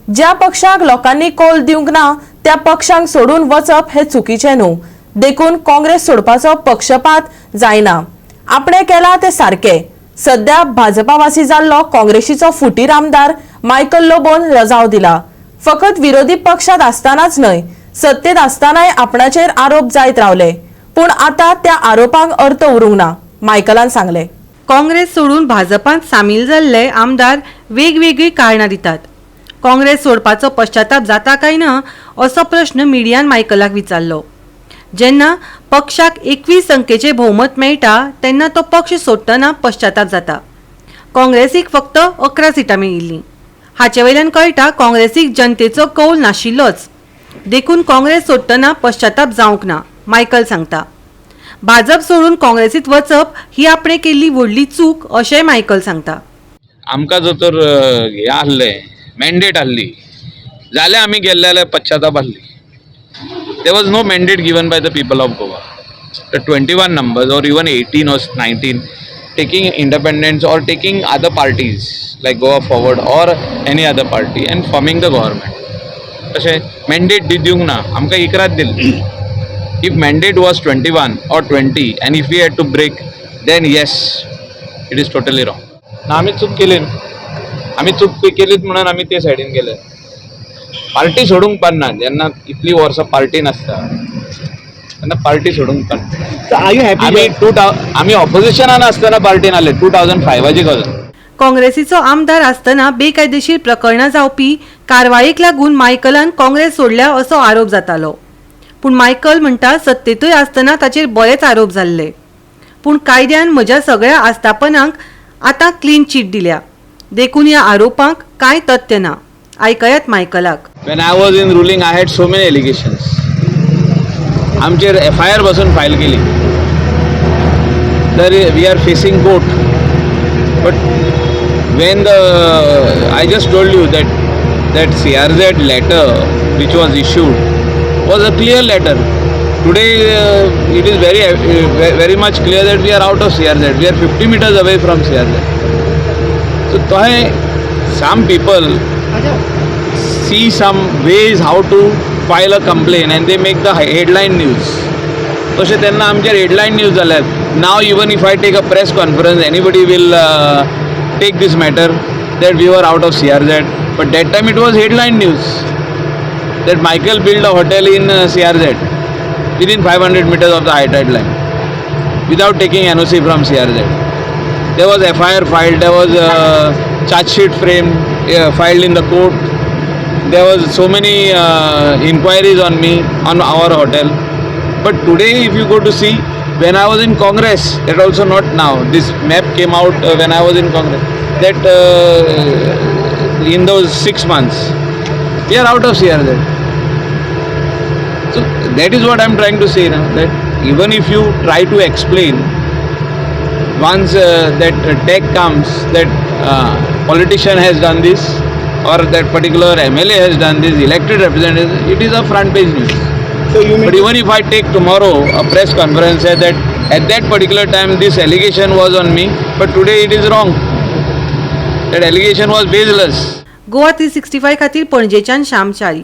ज्या पक्षाक लोकांनी कौल दिवंक ना त्या पक्षांक सोडून वचप हे चुकीचे न्हू। देखून काँग्रेस सोडपाचो पक्षपात जायना। आपणे केला ते सारके। सध्या भाजपावासी जाल्लो काँग्रेसीचो फुटीर आमदार मायकल लोबोन रजाव दिला। फकत विरोधी पक्षात आसतनाच न्हय, सत्तेत आसतनाय आपणाचेर आरोप जायत रावले, पूण आता त्या आरोपांक अर्थ उरूंक ना, मायकलान सांगले। काँग्रेस सोडून भाजपांत सामील जाल्ले आमदार वेगवेगळी कारणां दितात। काँग्रेस सोडपाचो पश्चाताप जाता काय ना असो प्रश्न मिडियान मायकलाक विचारलो। जेन्ना पक्षाक 21 अंकेचे भोवमत मेळटा तेन्ना तो पक्ष सोडटना पश्चाताप जाता। काँग्रेसीक फक्त 11 सिटां मेळिल्लीं। हाचे वयल्यान कळटा काँग्रेसीक जनतेचो कौल नाशिल्लोच। देखून काँग्रेस सोडटना पश्चाताप जावंक ना, मायकल सांगता। भाजप सोडून काँग्रेसीत वचप ही आपणे केल्ली व्हडली चूक अशेंय मायकल सांगता। आमकां जर तर हे आहलें मॅन्डेट आहली जाल्यार आमी गेल्ले जाल्यार पश्चाताप आहली। There was no mandate given by the people of Goa. The 21 numbers or even 18 or 19 taking independence or taking other parties like Goa Forward or any other party and forming the government. तशें mandate दिवंक ना, आमकां इकरात Delhi. If mandate was 21 or 20 and if we had to break, then yes, it is totally wrong. आमी चूक केली, आमी चूक केलीच म्हणून आमी ते सायडीन गेले। पार्टी सोडूंक पारना, जेन्ना इतली वर्सां पार्टी नासता तेन्ना पार्टी सोडूंक पारना। आमी ऑपोजिशनान आसतना पार्टीन आहले 2005ची गजाल। काँग्रेसीचो आमदार आसतना बेकायदेशीर प्रकरणां जावपी कारवायेक लागून मायकलान काँग्रेस सोडल्या असो आरोप जातालो। पूण मायकल म्हणटा सत्तेतूय आसतना ताचेर बरेच आरोप जाल्ले, पूण कायद्यान म्हज्या सगळ्या आस्थापनांक आतां क्लीन चीट दिल्या। देखून ह्या आरोपांक कांय तथ्य ना। आयकयात मायकलाक। When I was in ruling, I had so many allegations. आमचेर FIR बसून फायल केली। तर we are facing court. But when I just told you that CRZ letter which was issued was a clear letter. Today it is very much clear that we are out of CRZ. We are 50 meters away from CRZ. So some people see some ways how to file a complaint and they make the headline news. तशें तेन्ना आमचेर headline news जाल्यात. Now even if I take a press conference, anybody will take this matter that we were out of CRZ. But that time it was headline news that Michael built a hotel in CRZ within 500 meters of the high tide line without taking NOC from CRZ. There was FIR filed, there was charge sheet framed, filed in the court. There was so many inquiries on me, on our hotel. But today if you go to see, when I was in Congress, that also not now, this map came out when I was in Congress, that in those 6 months, we are out of CRZ. So that is what I am trying to say now, that even if you try to explain, once that tech comes, that politician has done this, or that particular MLA has done this, elected representative, it is a front page news. But even if I take tomorrow a press conference say that at that particular time this allegation was on me, but today it is wrong. That allegation was baseless. Goa 365 खातीर पणजेच्यान श्याम चारी।